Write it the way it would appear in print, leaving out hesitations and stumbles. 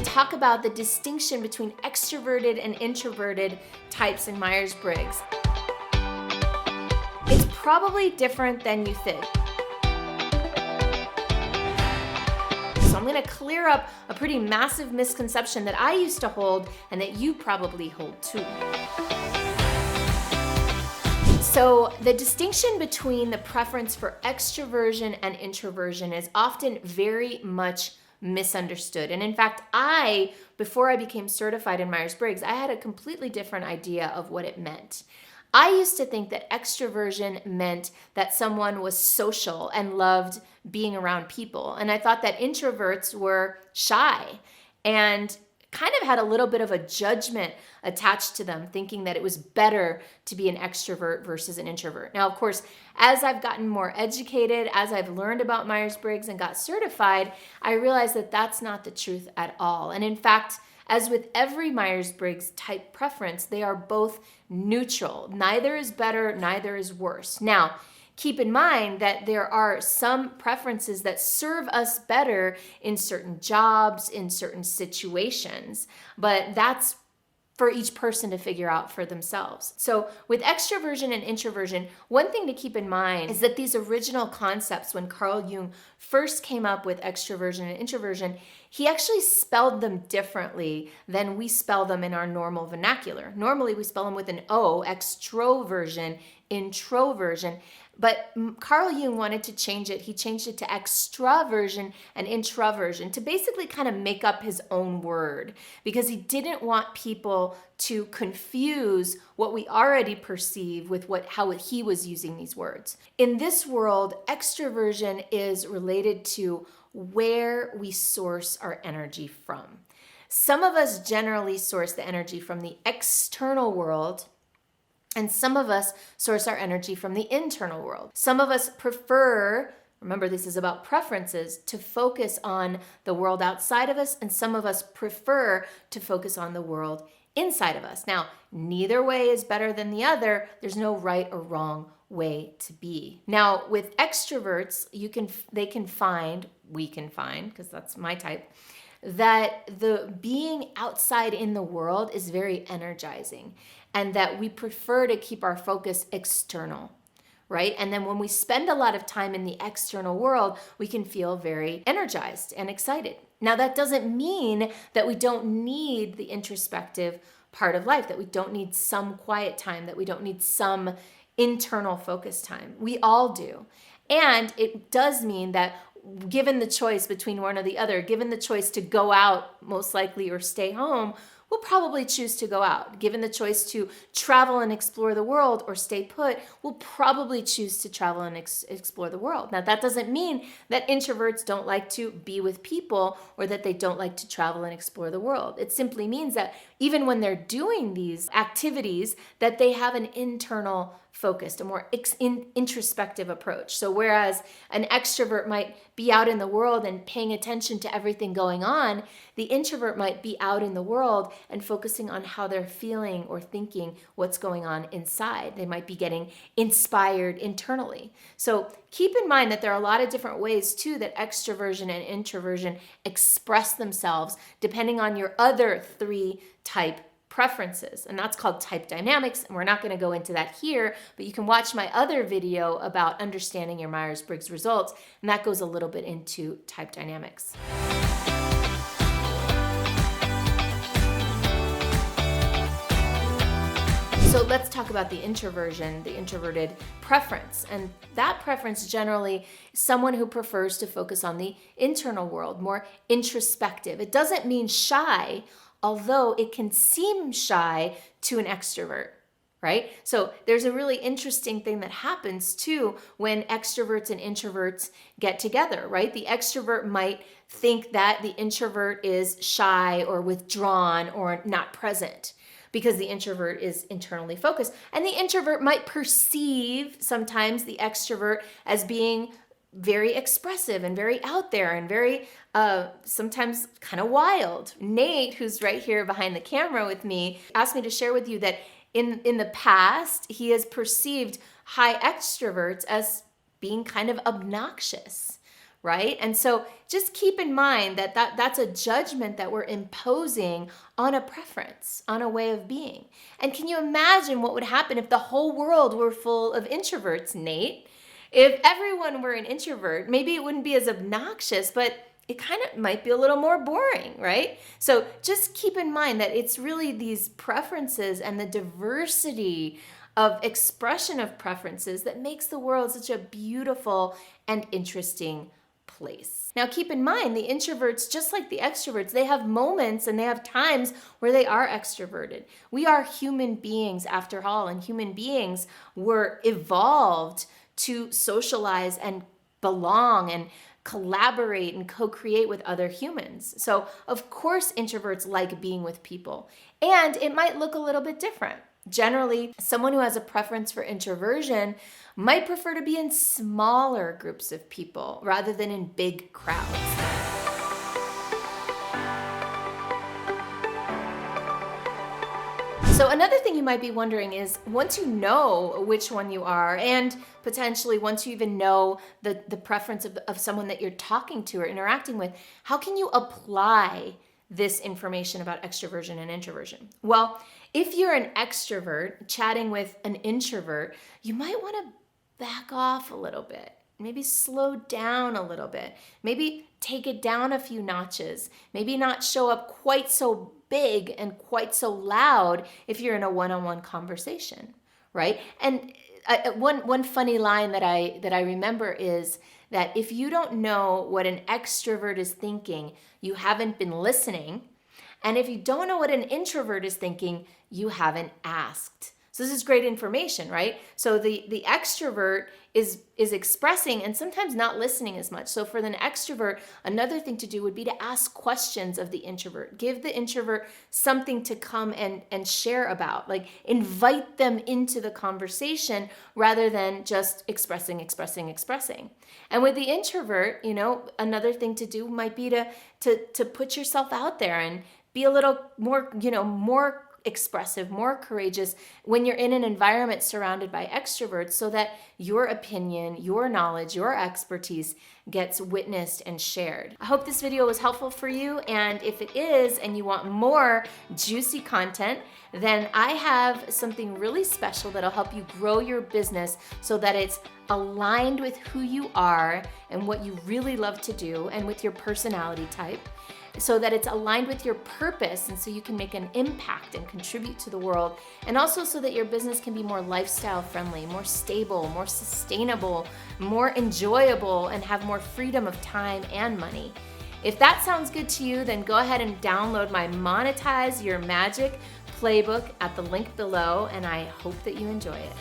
talk about the distinction between extroverted and introverted types in Myers-Briggs. It's probably different than you think. So I'm going to clear up a pretty massive misconception that I used to hold and that you probably hold too. So the distinction between the preference for extroversion and introversion is often very much misunderstood. And in fact, before I became certified in Myers-Briggs, I had a completely different idea of what it meant. I used to think that extroversion meant that someone was social and loved being around people. And I thought that introverts were shy and kind of had a little bit of a judgment attached to them, thinking that it was better to be an extrovert versus an introvert. Now, of course, as I've gotten more educated, as I've learned about Myers-Briggs and got certified, I realized that that's not the truth at all. And in fact, as with every Myers-Briggs type preference, they are both neutral. Neither is better, neither is worse. Now, keep in mind that there are some preferences that serve us better in certain jobs, in certain situations, but that's for each person to figure out for themselves. So with extroversion and introversion, one thing to keep in mind is that these original concepts, when Carl Jung first came up with extroversion and introversion, he actually spelled them differently than we spell them in our normal vernacular. Normally we spell them with an O, extroversion, introversion. But Carl Jung wanted to change it. He changed it to extraversion and introversion to basically kind of make up his own word, because he didn't want people to confuse what we already perceive with how he was using these words. In this world, extroversion is related to where we source our energy from. Some of us generally source the energy from the external world, and some of us source our energy from the internal world. Some of us prefer, remember this is about preferences, to focus on the world outside of us, and some of us prefer to focus on the world inside of us. Now, neither way is better than the other. There's no right or wrong way to be. Now, with extroverts, we can find, because that's my type, that the being outside in the world is very energizing, and that we prefer to keep our focus external, right? And then when we spend a lot of time in the external world, we can feel very energized and excited. Now, that doesn't mean that we don't need the introspective part of life, that we don't need some quiet time, that we don't need some internal focus time. We all do. And it does mean that given the choice between one or the other, given the choice to go out most likely or stay home, we'll probably choose to go out. Given the choice to travel and explore the world or stay put, we'll probably choose to travel and explore the world. Now, that doesn't mean that introverts don't like to be with people or that they don't like to travel and explore the world. It simply means that even when they're doing these activities, that they have an internal focused, a more introspective approach. So whereas an extrovert might be out in the world and paying attention to everything going on, the introvert might be out in the world and focusing on how they're feeling or thinking what's going on inside. They might be getting inspired internally. So keep in mind that there are a lot of different ways too that extroversion and introversion express themselves depending on your other three type preferences, and that's called type dynamics, and we're not going to go into that here, but you can watch my other video about understanding your Myers-Briggs results, and that goes a little bit into type dynamics. So let's talk about the introversion, the introverted preference. And that preference generally is someone who prefers to focus on the internal world, more introspective. It doesn't mean shy, although it can seem shy to an extrovert, right? So there's a really interesting thing that happens too when extroverts and introverts get together, right? The extrovert might think that the introvert is shy or withdrawn or not present, because the introvert is internally focused. And the introvert might perceive sometimes the extrovert as being very expressive and very out there and very sometimes kind of wild. Nate, who's right here behind the camera with me, asked me to share with you that in the past, he has perceived high extroverts as being kind of obnoxious, right? And so just keep in mind that that's a judgment that we're imposing on a preference, on a way of being. And can you imagine what would happen if the whole world were full of introverts, Nate? If everyone were an introvert, maybe it wouldn't be as obnoxious, but it kind of might be a little more boring, right? So just keep in mind that it's really these preferences and the diversity of expression of preferences that makes the world such a beautiful and interesting place. Now keep in mind, the introverts, just like the extroverts, they have moments and they have times where they are extroverted. We are human beings after all, and human beings were evolved to socialize and belong and collaborate and co-create with other humans. So of course introverts like being with people, and it might look a little bit different. Generally, someone who has a preference for introversion might prefer to be in smaller groups of people rather than in big crowds. So another thing you might be wondering is, once you know which one you are, and potentially once you even know the preference of someone that you're talking to or interacting with, how can you apply this information about extroversion and introversion? Well, if you're an extrovert chatting with an introvert, you might want to back off a little bit. Maybe slow down a little bit. Maybe take it down a few notches. Maybe not show up quite so big and quite so loud if you're in a one-on-one conversation, right? And one funny line that I remember is that if you don't know what an extrovert is thinking, you haven't been listening. And if you don't know what an introvert is thinking, you haven't asked. So this is great information, right? So the extrovert is expressing and sometimes not listening as much. So for an extrovert, another thing to do would be to ask questions of the introvert. Give the introvert something to come and share about. Like, invite them into the conversation rather than just expressing. And with the introvert, another thing to do might be to put yourself out there and be a little more, more expressive, more courageous when you're in an environment surrounded by extroverts, so that your opinion, your knowledge, your expertise gets witnessed and shared. I hope this video was helpful for you, and if it is and you want more juicy content, then I have something really special that'll help you grow your business so that it's aligned with who you are and what you really love to do, and with your personality type, so that it's aligned with your purpose, and so you can make an impact and contribute to the world, and also so that your business can be more lifestyle friendly, more stable, more sustainable, more enjoyable, and have more freedom of time and money. If that sounds good to you, then go ahead and download my Monetize Your Magic playbook at the link below, and I hope that you enjoy it.